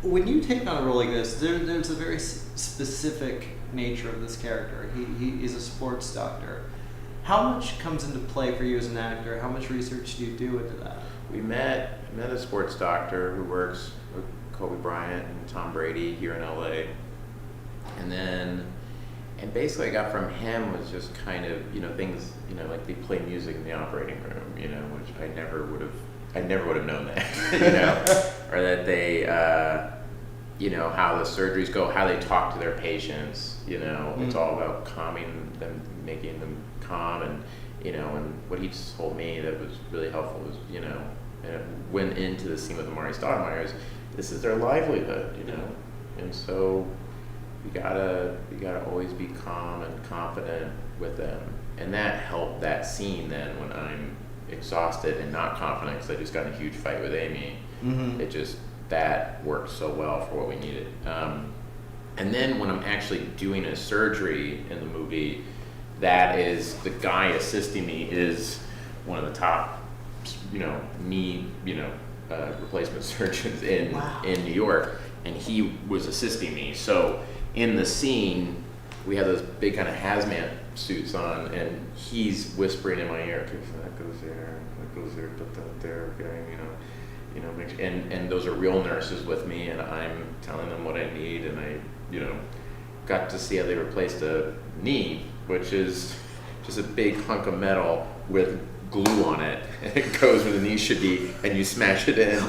when you take on a role like this, there's a very specific nature of this character. He is a sports doctor. How much comes into play for you as an actor? How much research do you do into that? I met a sports doctor who works with Kobe Bryant and Tom Brady here in LA. And basically I got from him was just kind of, things, like they play music in the operating room, which I never would have known that, or that they, how the surgeries go, how they talk to their patients, it's all about calming them, making them calm, and, and what he just told me that was really helpful was, and it went into the scene with Amari Stoudemire is, this is their livelihood, and so you gotta always be calm and confident with them, and that helped that scene. Then when I'm exhausted and not confident because I just got in a huge fight with Amy, it just that worked so well for what we needed. And then when I'm actually doing a surgery in the movie, that is the guy assisting me is one of the top, knee, replacement surgeons in New York, and he was assisting me. So in the scene, we have those big kind of hazmat suits on, and he's whispering in my ear, okay, so that goes there, put that there, okay, and those are real nurses with me, and I'm telling them what I need, and I, got to see how they replaced a knee, which is just a big hunk of metal with glue on it, and it goes where the knee should be, and you smash it in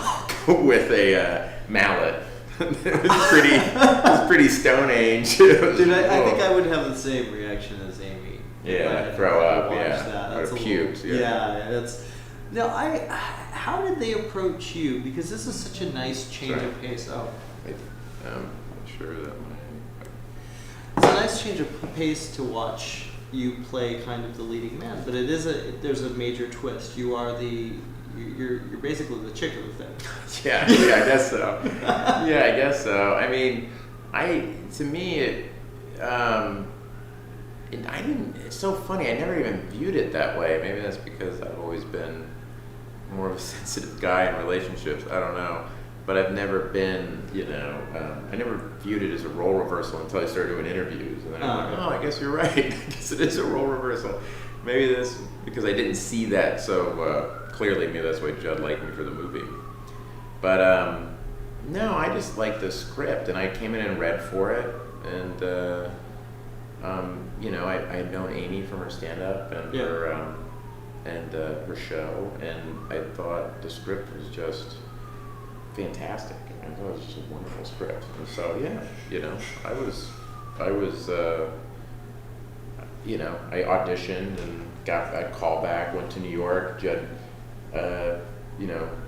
with a mallet. It was pretty Stone Age. Dude, I think I would have the same reaction as Amy. Yeah, throw up, or pukes. That's. No, how did they approach you? Because this is such a nice change of pace. I'm sure that it's a nice change of pace to watch you play kind of the leading man, but there's a major twist. You're basically the chick of the thing. Yeah, I guess so. I guess so. I mean, it's so funny. I never even viewed it that way. Maybe that's because I've always been more of a sensitive guy in relationships. I don't know. But I've never been, I never viewed it as a role reversal until I started doing interviews. And then I'm like, I guess you're right. I guess it is a role reversal. Maybe because I didn't see that so clearly. Maybe that's why Judd liked me for the movie. But no, I just liked the script, and I came in and read for it. And, I had known Amy from her stand-up and her show, and I thought the script was just fantastic. I thought it was just a wonderful script. And so, I auditioned and got that call back, went to New York. Judd,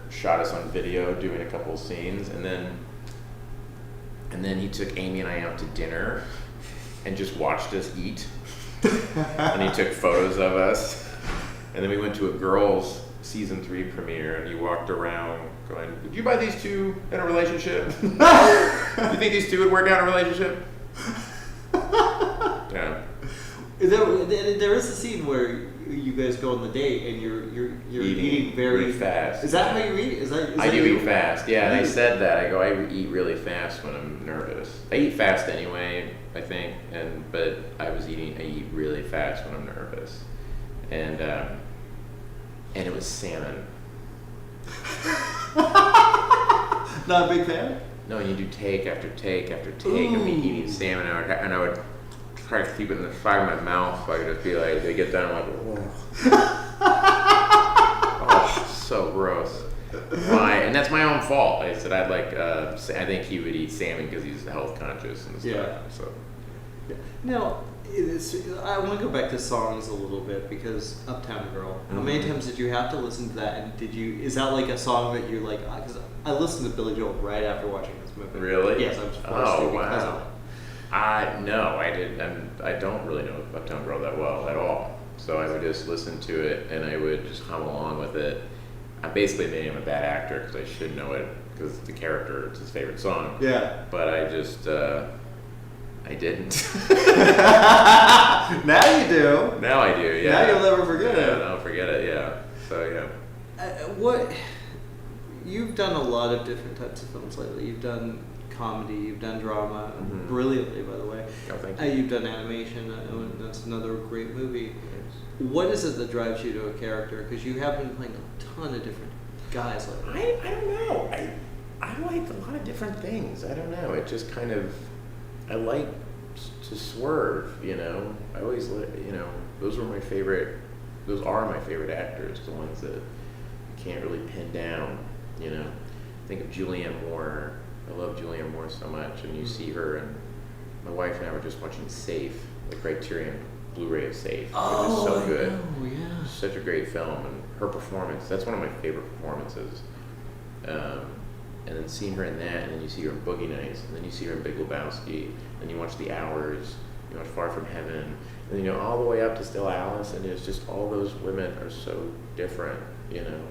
shot us on video doing a couple of scenes, and then he took Amy and I out to dinner and just watched us eat. And he took photos of us. And then we went to a girls' season 3 premiere, and he walked around going, "Would you buy these two in a relationship? Do you think these two would work out in a relationship?" Yeah. There is a scene where you guys go on the date and you're eating very really fast. Is that how you eat? I do eat fast. Yeah, and I said that. I go, I eat really fast when I'm nervous. I eat fast anyway, I think, but I eat really fast when I'm nervous, and it was salmon. Not a big fan? No, you do take after take after take of me eating salmon, and I would try to keep it in the side of my mouth so I could just be like, they get done, I'm like, oh, so gross. Why? And that's my own fault. I said I'd like, I think he would eat salmon because he's health conscious and stuff. Yeah. So. Yeah. Now, I want to go back to songs a little bit, because Uptown Girl. How many times did you have to listen to that? And is that like a song that you're like, because I listened to Billy Joel right after watching this movie. Really? Yes, I was forced to because of it. No, I did, and I don't really know Uptown Girl that well at all. So I would just listen to it, and I would just hum along with it. I basically made him a bad actor because I should know it, because the character, it's his favorite song. Yeah. But I just, I didn't. Now you do. Now I do, yeah. Now you'll never forget it. I'll forget it, yeah. So, yeah. You've done a lot of different types of films lately. You've done comedy, you've done drama Mhm. brilliantly, by the way. Oh, thank you. You've done animation, and that's another great movie. What is it that drives you to a character? Because you have been playing a ton of different guys lately. I don't know. I like a lot of different things. I don't know. It just kind of, I like to swerve, you know. I always, you know, those are my favorite actors, the ones that you can't really pin down, you know. Think of Julianne Moore. I love Julianne Moore so much, and you see her, and my wife and I were just watching Safe, the Criterion Blu-ray of Safe, which is so good. Oh, yeah. Such a great film, and her performance, that's one of my favorite performances. And then seeing her in that, and then you see her in Boogie Nights, and then you see her in Big Lebowski, and you watch The Hours, you watch Far From Heaven, and you know, all the way up to Still Alice, and it's just all those women are so different, you know.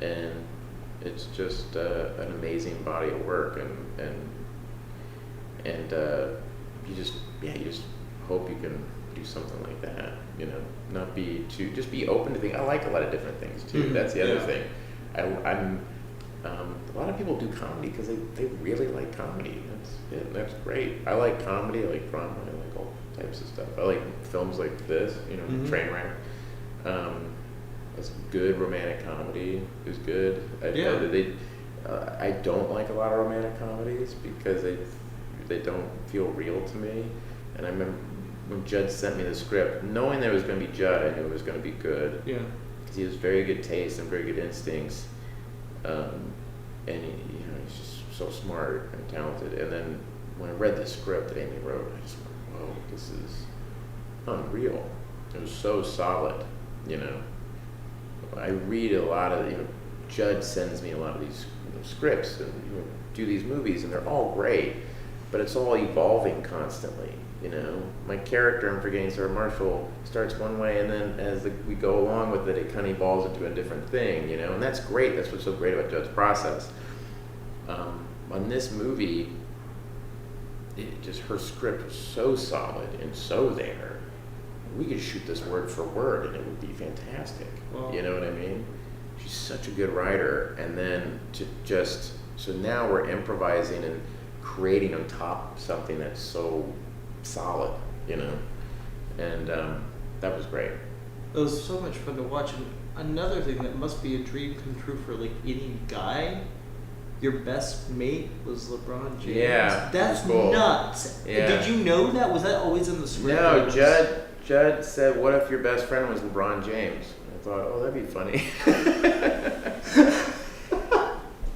And it's just an amazing body of work, and you just hope you can do something like that, you know, not be too, just be open to things. I like a lot of different things too. Mm-hmm. That's the other Yeah. thing. A lot of people do comedy because they really like comedy. That's great. I like comedy, I like drama, I like all types of stuff. I like films like this, you know, Mm-hmm. Trainwreck. It's good romantic comedy. Is good. I don't like a lot of romantic comedies because they don't feel real to me. And I remember when Judd sent me the script, knowing there was going to be Judd, I knew it was going to be good. Yeah. Because he has very good taste and very good instincts, and he's just so smart and talented. And then when I read the script that Amy wrote, I just went, "Whoa, this is unreal." It was so solid, you know. I read a lot of, Judd sends me a lot of these scripts and do these movies, and they're all great, but it's all evolving constantly. You know, my character, I'm forgetting, Sarah Marshall, starts one way, and then as we go along with it, it kind of evolves into a different thing, you know, and that's great. That's what's so great about Judd's process. On this movie, her script was so solid and so there. We could shoot this word for word, and it would be fantastic. Wow. You know what I mean? She's such a good writer, and then so now we're improvising and creating on top of something that's so solid, you know, and that was great. It was so much fun to watch. And another thing that must be a dream come true for like any guy, your best mate was LeBron James. Yeah, That's cool. nuts. Yeah. Did you know that? Was that always in the script? No, Judd said, "What if your best friend was LeBron James?" I thought, "Oh, that'd be funny."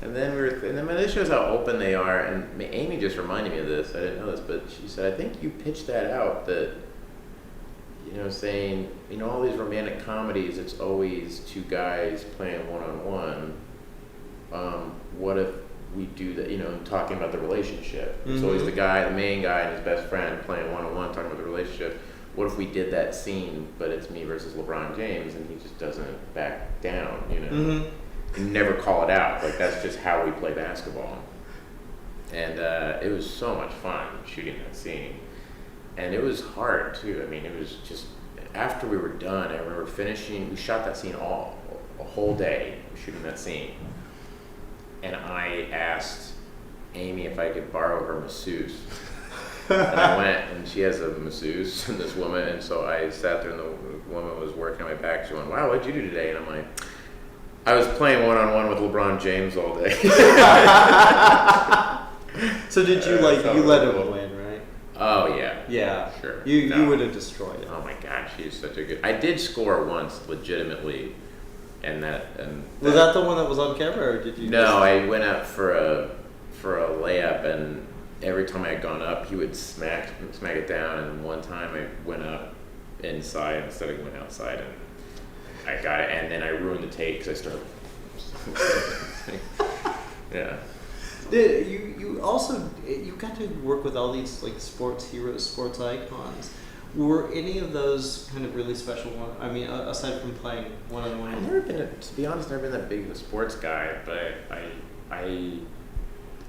And then this shows how open they are. And Amy just reminded me of this. I didn't know this, but she said, "I think you pitched that out. That, saying, all these romantic comedies, it's always two guys playing one-on-one. What if we do that? Talking about the relationship. It's always the main guy, and his best friend playing one-on-one, talking about the relationship. What if we did that scene, but it's me versus LeBron James, and he just doesn't back down, Mm-hmm. And never call it out. Like, that's just how we play basketball." And it was so much fun shooting that scene. And it was hard, too. I mean, it was just, after we were done, I remember finishing, we shot that scene a whole day, shooting that scene. And I asked Amy if I could borrow her masseuse. And I went, and she has a masseuse, and this woman, and so I sat there, and the woman was working on my back. She went, "Wow, what'd you do today?" And I'm like, "I was playing one-on-one with LeBron James all day." So did you you let him win, right? Oh yeah. Yeah. Sure. You would have destroyed it. Oh my gosh, he's such a good. I did score once, legitimately, and was that the one that was on camera, or did you? No, I went up for a layup, and every time I had gone up, he would smack it down. And one time I went up inside instead of going outside, and I got it. And then I ruined the take because I started. Yeah. You also got to work with all these sports heroes, sports icons. Were any of those kind of really special ones? I mean, aside from playing one-on-one. I've never been, to be honest, never been that big of a sports guy, but I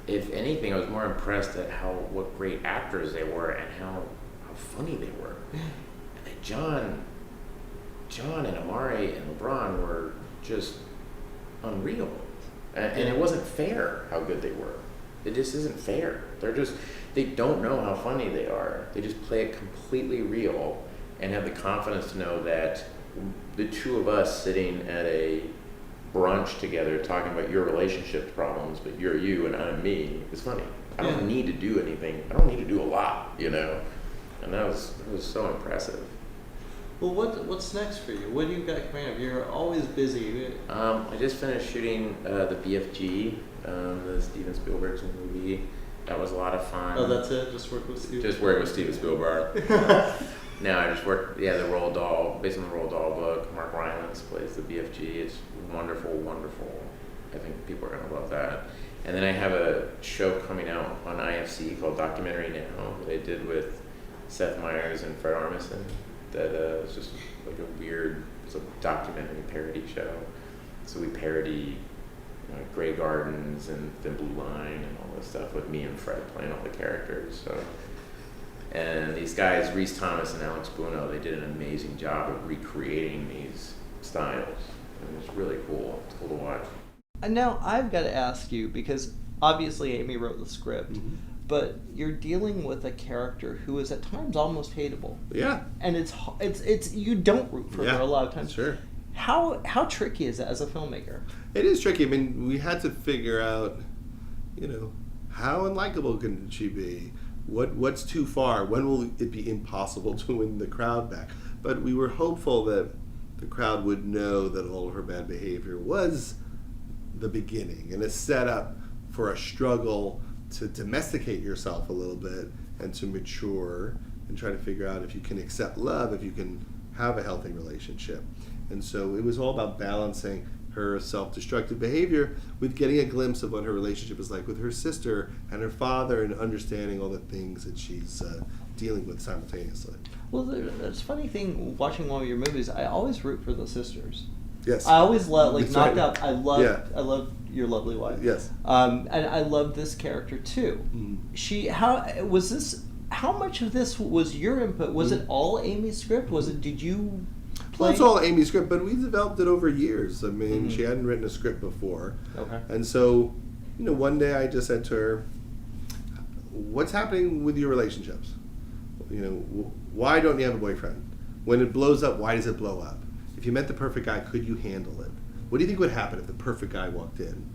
if anything, I was more impressed at what great actors they were and how funny they were. And John and Amari and LeBron were just unreal, and it wasn't fair how good they were. it just isn't fair. They don't know how funny they are. They just play it completely real and have the confidence to know that the two of us sitting at a brunch together talking about your relationship problems, but you're you and I'm me, is funny. I don't need to do anything. I don't need to do a lot, you know? And it was so impressive. Well, what's next for you? What do you got coming up? You're always busy. I just finished shooting the BFG, the Steven Spielberg's movie. That was a lot of fun. Oh, that's it? Just work with Steven? Just work with Steven Spielberg. No, I just worked, the Roald Dahl, based on the Roald Dahl book. Mark Rylance plays the BFG. It's wonderful, wonderful. I think people are going to love that. And then I have a show coming out on IFC called Documentary Now that I did with Seth Meyers and Fred Armisen. That is just like a weird, it's a documentary parody show. So we parody Grey Gardens and Thin Blue Line and all this stuff with me and Fred playing all the characters. So, and these guys, Rhys Thomas and Alex Buono, they did an amazing job of recreating these styles. And it's really cool. It's cool to watch. And now I've got to ask you, because obviously Amy wrote the script, but you're dealing with a character who is at times almost hateable. Yeah. And it's you don't root for her a lot of times. Sure. How tricky is that as a filmmaker? It is tricky. I mean, we had to figure out, how unlikable can she be? What's too far? When will it be impossible to win the crowd back? But we were hopeful that the crowd would know that all of her bad behavior was the beginning and a setup for a struggle to domesticate yourself a little bit and to mature and try to figure out if you can accept love, if you can have a healthy relationship. And so it was all about balancing her self-destructive behavior with getting a glimpse of what her relationship is like with her sister and her father and understanding all the things that she's dealing with simultaneously. Well, there's a funny thing watching one of your movies. I always root for the sisters. Yes. I always love, That's Knocked right. Up. I love Your Lovely Wife. Yes. And I love this character too. How much of this was your input? Was it all Amy's script? Did you play? Well, it's all Amy's script, but we developed it over years. I mean, she hadn't written a script before. Okay. And so, one day I just said to her, what's happening with your relationships? Why don't you have a boyfriend? When it blows up, why does it blow up? If you met the perfect guy, could you handle it? What do you think would happen if the perfect guy walked in?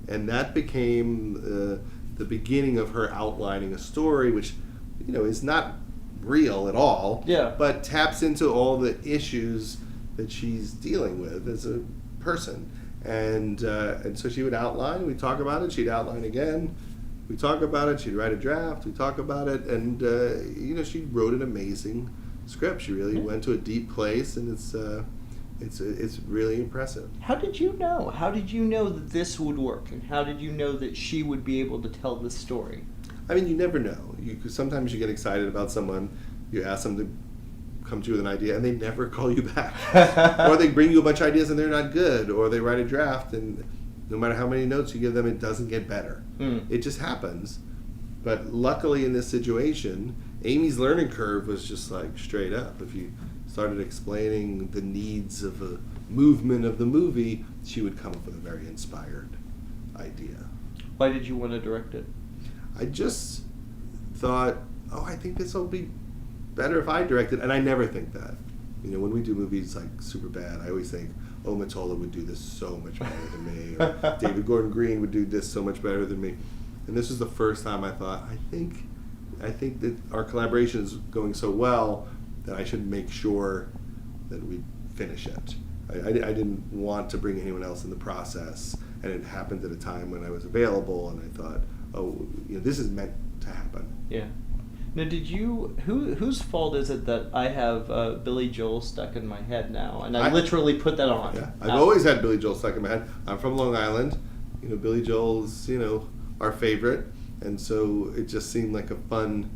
And that became the beginning of her outlining a story, which, is not real at all, but taps into all the issues that she's dealing with as a person. And so she would outline, we'd talk about it, she'd outline again, we talk about it, she'd write a draft, we talk about it, and she wrote an amazing script. She really went to a deep place, and it's really impressive. How did you know? How did you know that this would work? And how did you know that she would be able to tell this story? I mean, you never know. Sometimes you get excited about someone, you ask them to come to you with an idea, and they never call you back. Or they bring you a bunch of ideas and they're not good, or they write a draft and no matter how many notes you give them, it doesn't get better. It just happens. But luckily in this situation, Amy's learning curve was just like straight up. If you started explaining the needs of a movement of the movie, she would come up with a very inspired idea. Why did you want to direct it? I just thought, I think this will be better if I direct it. And I never think that. When we do movies like Superbad, I always think, Matola would do this so much better than me. Or David Gordon Green would do this so much better than me. And this was the first time I thought, I think that our collaboration is going so well that I should make sure that we finish it. I didn't want to bring anyone else in the process, and it happened at a time when I was available, and I thought, this is meant to happen. Yeah. Now, whose fault is it that I have Billy Joel stuck in my head now, and I literally put that on? Yeah, I've always had Billy Joel stuck in my head. I'm from Long Island. Billy Joel's, our favorite, and so it just seemed like a fun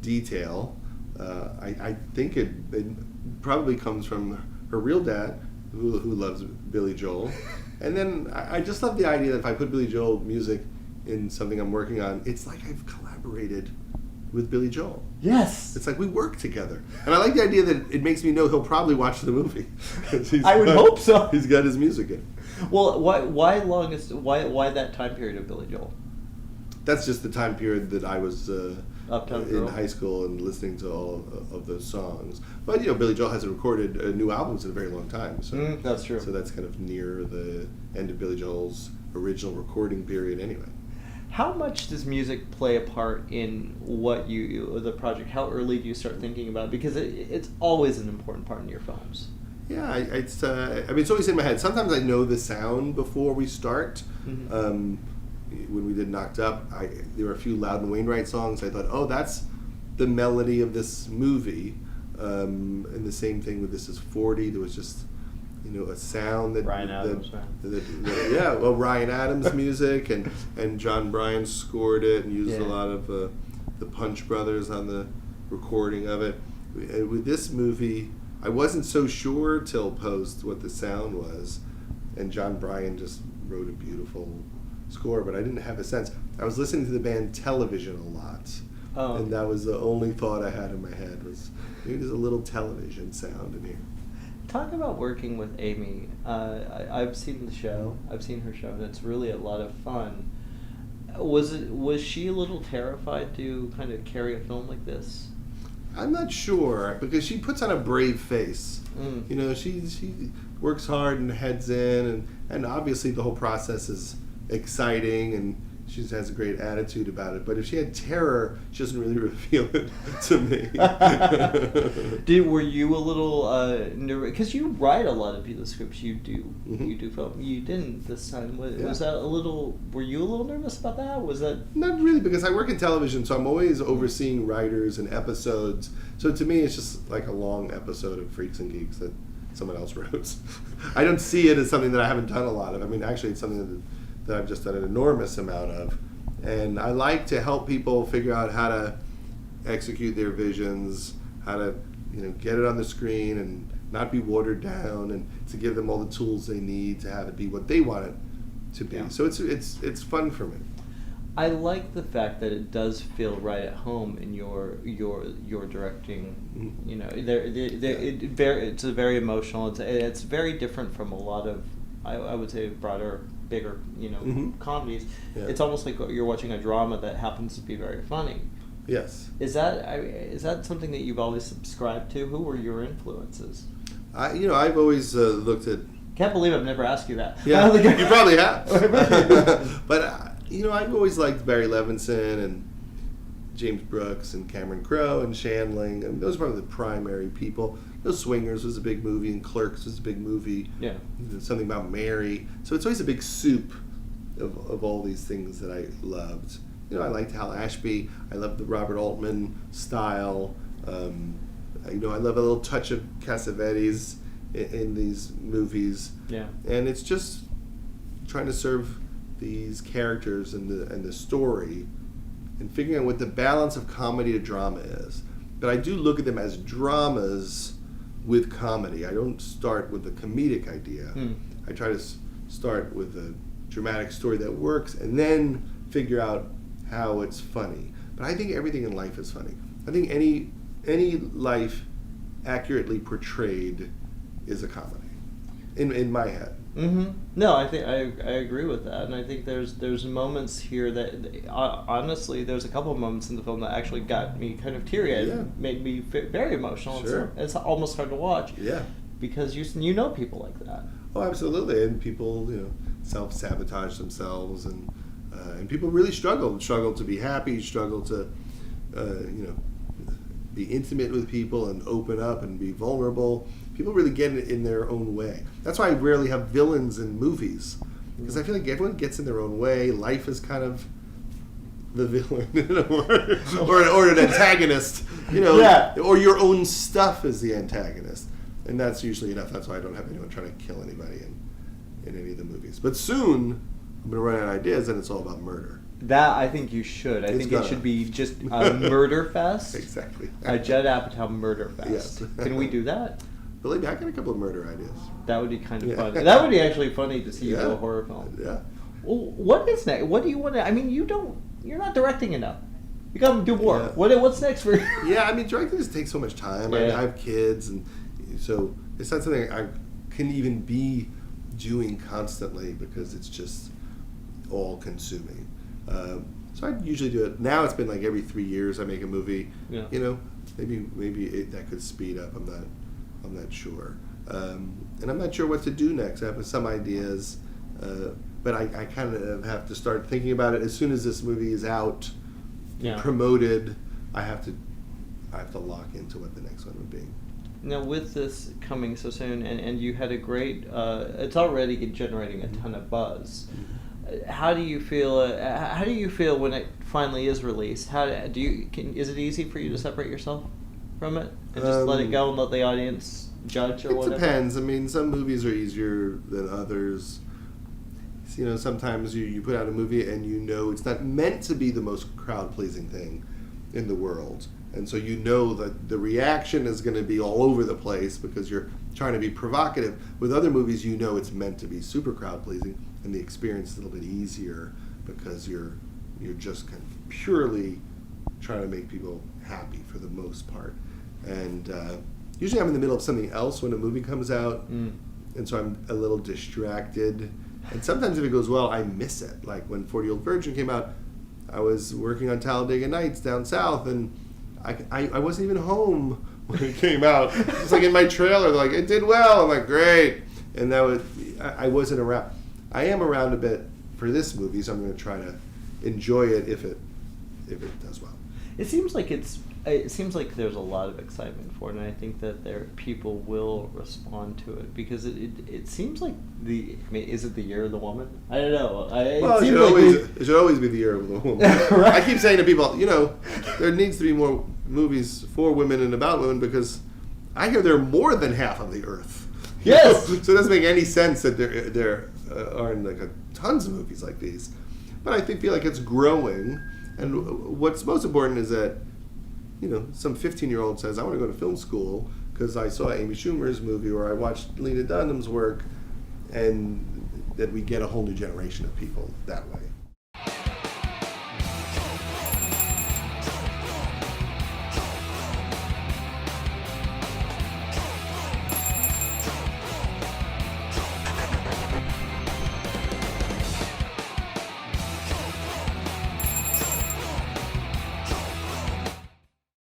detail. I think it probably comes from her real dad, who loves Billy Joel. And then I just love the idea that if I put Billy Joel music in something I'm working on, it's like I've collaborated with Billy Joel. Yes. It's like we work together. And I like the idea that it makes me know he'll probably watch the movie. I would hope so. He's got his music in. Well, why that time period of Billy Joel? that's just the time period that I was Uptown in Girl. high school and listening to all of those songs. But Billy Joel hasn't recorded new albums in a very long time, so That's true. So that's kind of near the end of Billy Joel's original recording period, anyway. How much does music play a part in what the project? How early do you start thinking about it? Because it's always an important part in your films. Yeah, it's always in my head. Sometimes I know the sound before we start. Mm-hmm. When we did Knocked Up, there were a few Loudon Wainwright songs. I thought, oh, that's the melody of this movie. And the same thing with This Is 40. There was just, a sound that Ryan Adams, Ryan Adams music, and John Bryan scored it and used a lot of the Punch Brothers on the recording of it. And with this movie, I wasn't so sure till post what the sound was, and John Bryan just wrote a beautiful score, but I didn't have a sense. I was listening to the band Television a lot, and that was the only thought I had in my head was maybe there's a little television sound in here. Talk about working with Amy. I've seen the show. I've seen her show, and it's really a lot of fun. Was she a little terrified to kind of carry a film like this? I'm not sure, because she puts on a brave face. She works hard and heads in, and obviously the whole process is exciting, and she has a great attitude about it. But if she had terror, she doesn't really reveal it to me. Were you a little nervous? Because you write a lot of the scripts you do. Mm-hmm. You do film. You didn't this time. Was that a little? Were you a little nervous about that? Was that? Not really, because I work in television, so I'm always overseeing writers and episodes. So to me, it's just like a long episode of Freaks and Geeks that someone else wrote. I don't see it as something that I haven't done a lot of. I mean, actually, it's something that I've just done an enormous amount of. And I like to help people figure out how to execute their visions, how to get it on the screen and not be watered down, and to give them all the tools they need to have it be what they want it to be. Yeah. So it's fun for me. I like the fact that it does feel right at home in your directing. Mm-hmm. It's a very emotional. It's very different from a lot of I would say broader, bigger mm-hmm. comedies. Yeah. It's almost like you're watching a drama that happens to be very funny. Yes. Is that something that you've always subscribed to? Who were your influences? I've always looked at. Can't believe I've never asked you that. Yeah, you probably have. But I've always liked Barry Levinson and James Brooks and Cameron Crowe and Shandling. I mean, those are probably the primary people. Swingers was a big movie, and Clerks was a big movie. Yeah. Something About Mary. So it's always a big soup of all these things that I loved. I liked Hal Ashby. I loved the Robert Altman style. I love a little touch of Cassavetes in these movies. Yeah. And it's just trying to serve these characters and the story, and figuring out what the balance of comedy to drama is. But I do look at them as dramas with comedy. I don't start with the comedic idea. I try to start with a dramatic story that works, and then figure out how it's funny. But I think everything in life is funny. I think any life accurately portrayed is a comedy, in my head. Mm-hmm. No, I think I agree with that, and I think there's moments here that honestly, there's a couple of moments in the film that actually got me kind of teary-eyed, made me very emotional. Sure. It's almost hard to watch. Yeah. Because you know people like that. Oh, absolutely, and people self-sabotage themselves, and people really struggle to be happy, struggle to be intimate with people and open up and be vulnerable. People really get it in their own way. That's why I rarely have villains in movies, because I feel like everyone gets in their own way. Life is kind of the villain, or an antagonist, or your own stuff is the antagonist, and that's usually enough. That's why I don't have anyone trying to kill anybody in any of the movies. But soon I'm going to run out of ideas, and it's all about murder. That I think you should. I think it should be just a murder fest. Exactly. A Judd Apatow murder fest. Yes. Can we do that? Believe me, I got a couple of murder ideas. That would be kind of funny. That would be actually funny to see you do a horror film. Yeah. Well, what is next? What do you want to? I mean, you're not directing enough. You got to do more. Yeah. What's next for you? Yeah, I mean, directing just takes so much time. Yeah. I have kids, and so it's not something I can even be doing constantly, because it's just all consuming. So I usually do it. Now it's been like every 3 years I make a movie. Yeah. You know, maybe that could speed up. I'm not sure. And I'm not sure what to do next. I have some ideas, but I kind of have to start thinking about it as soon as this movie is out, promoted. I have to lock into what the next one would be. Now, with this coming so soon, and you had a great, it's already generating a ton of buzz. How do you feel? How do you feel when it finally is released? Is it easy for you to separate yourself from it and just let it go and let the audience judge or whatever? It depends. I mean, some movies are easier than others. You know, sometimes you put out a movie and you know it's not meant to be the most crowd-pleasing thing in the world. And so you know that the reaction is going to be all over the place because you're trying to be provocative. With other movies, you know it's meant to be super crowd-pleasing, and the experience is a little bit easier because you're just kind of purely trying to make people happy for the most part. And usually I'm in the middle of something else when a movie comes out, and so I'm a little distracted. And sometimes if it goes well, I miss it. Like when 40-Year-Old Virgin came out, I was working on Talladega Nights down south, and I wasn't even home when it came out. It's like in my trailer, they're like, it did well. I'm like, great. And I wasn't around. I am around a bit for this movie, so I'm going to try to enjoy it if it does well. It seems like there's a lot of excitement for it, and I think that people will respond to it because it seems like is it the year of the woman? I don't know. It should always be the year of the woman. Right. I keep saying to people, there needs to be more movies for women and about women because I hear they're more than half of the earth. Yes. So it doesn't make any sense that there aren't like tons of movies like these. But I feel like it's growing, and what's most important is that some 15-year-old says, I want to go to film school because I saw Amy Schumer's movie or I watched Lena Dunham's work, and that we get a whole new generation of people that way.